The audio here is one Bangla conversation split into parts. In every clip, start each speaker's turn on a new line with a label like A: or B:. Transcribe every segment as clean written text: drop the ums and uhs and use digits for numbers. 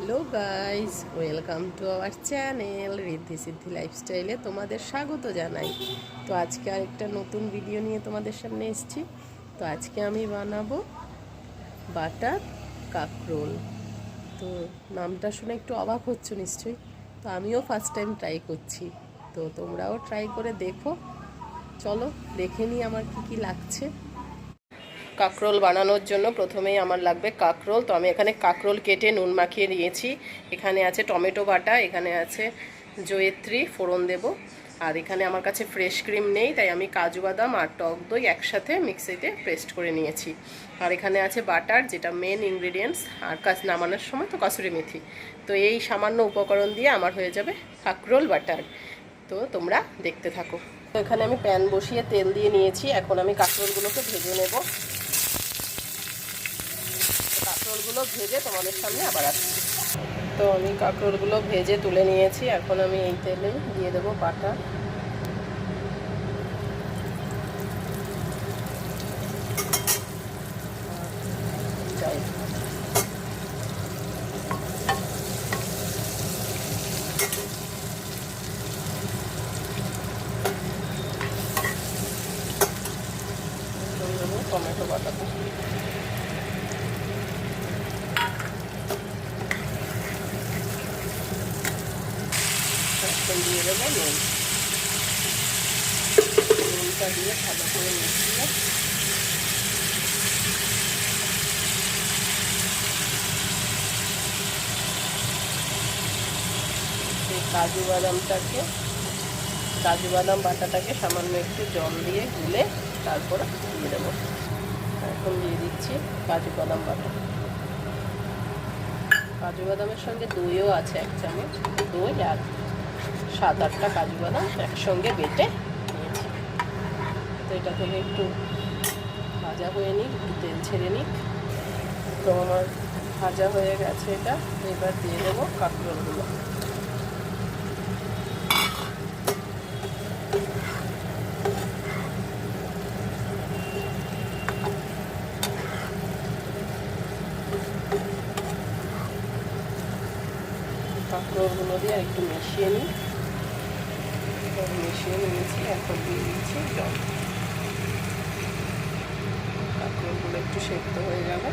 A: Hello guys, welcome to our channel Riddhi Siddhi লাইফস্টাইলে তোমাদের স্বাগত জানাই। তো আজকে আরেকটা নতুন ভিডিও নিয়ে তোমাদের সামনে এসেছি। তো আজকে আমি বানাবো বাটার কাঁকরোল। তো নামটা শুনে একটু অবাক হচ্ছ নিশ্চয়ই। তো আমিও ফার্স্ট টাইম ট্রাই করছি, তো তোমরাও ট্রাই করে দেখো। চলো দেখে নিই আমার কি লাগছে। কাঁকরোল বানানোর জন্য প্রথমেই আমার লাগবে কাঁকরোল। তো আমি এখানে কাঁকরোল কেটে নুন মাখিয়ে নিয়েছি। এখানে আছে টমেটো বাটা, এখানে আছে জয়িত্রী ফোড়ন দেব, আর এখানে আমার কাছে ফ্রেশ ক্রিম নেই, তাই আমি কাজু বাদাম আর টক দই একসাথে মিক্সিতে পেস্ট করে নিয়েছি। আর এখানে আছে বাটার, যেটা মেন ইনগ্রিডিয়েন্টস, আর নামানোর সময় তো কাসুরি মেথি। তো এই সামান্য উপকরণ দিয়ে আমার হয়ে যাবে কাঁকরোল বাটার। তো তোমরা দেখতে থাকো। তো এখানে আমি প্যান বসিয়ে তেল দিয়ে নিয়েছি। এখন আমি কাঁকরোলগুলোকে ভেজে নেব। কাঁকরোলগুলো ভেজে তোমাদের সামনে আবার আসছি। তো আমি কাঁকরোলগুলো ভেজে তুলে নিয়েছি। এখন আমি এই তেলে দিয়ে দেবো বাটা। টমেটো বাটা দিয়ে দেবো নুন। নুনটা দিয়ে ভালো করে মিশিয়ে এই কাজু বাদাম বাটাটাকে সামান্য একটু জল দিয়ে গুলে তারপর দিয়ে দেবো। এখন দিয়ে দিচ্ছি কাজু বাদাম বাটা। কাজু বাদামের সঙ্গে দইও আছে 1 চামচ। দই আর 7-8টা কাজু বাদাম একসঙ্গে বেটে নিয়েছি। তো এটা থেকে একটু ভাজা হয়ে নিক, একটু তেল ছেড়ে নিক। তো আমার ভাজা হয়ে গেছে এটা। এবার দিয়ে দেবো কাঁকরোলগুলো। কাঁকরোলগুলো দিয়ে একটু মিশিয়ে নিই। মিশিয়ে নিয়েছি। এখন দিয়ে দিচ্ছি জল। কাঁকরোলগুলো একটু সেদ্ধ হয়ে যাবে।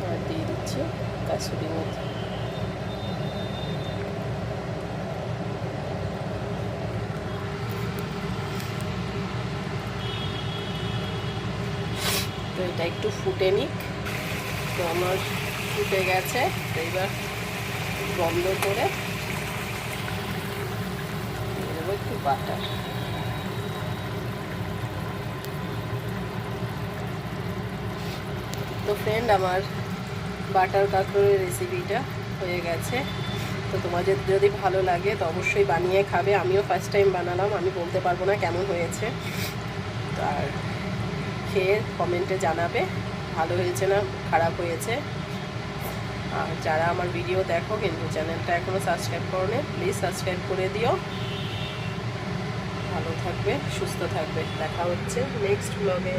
A: আর দিয়ে দিচ্ছি কাসুরি মেথি। তো এটা একটু ফুটে নিক। তো আমার ফুটে গেছে। তো এবার বন্ধ করে দিয়ে দেবো একটু বাটার। তো ফ্রেন্ড, আমার বাটার কাঁকরোলের রেসিপিটা হয়ে গেছে। তো তোমাদের যদি ভালো লাগে তো অবশ্যই বানিয়ে খাবে। আমিও ফার্স্ট টাইম বানালাম, আমি বলতে পারবো না কেমন হয়েছে। আর খেয়ে কমেন্টে জানাবে ভালো হয়েছে না খারাপ হয়েছে। আর যারা আমার ভিডিও দেখো কিন্তু চ্যানেলটা এখনও সাবস্ক্রাইব করোনি, প্লিজ সাবস্ক্রাইব করে দিও। ভালো থাকবে, সুস্থ থাকবে। দেখা হচ্ছে নেক্সট ব্লগে।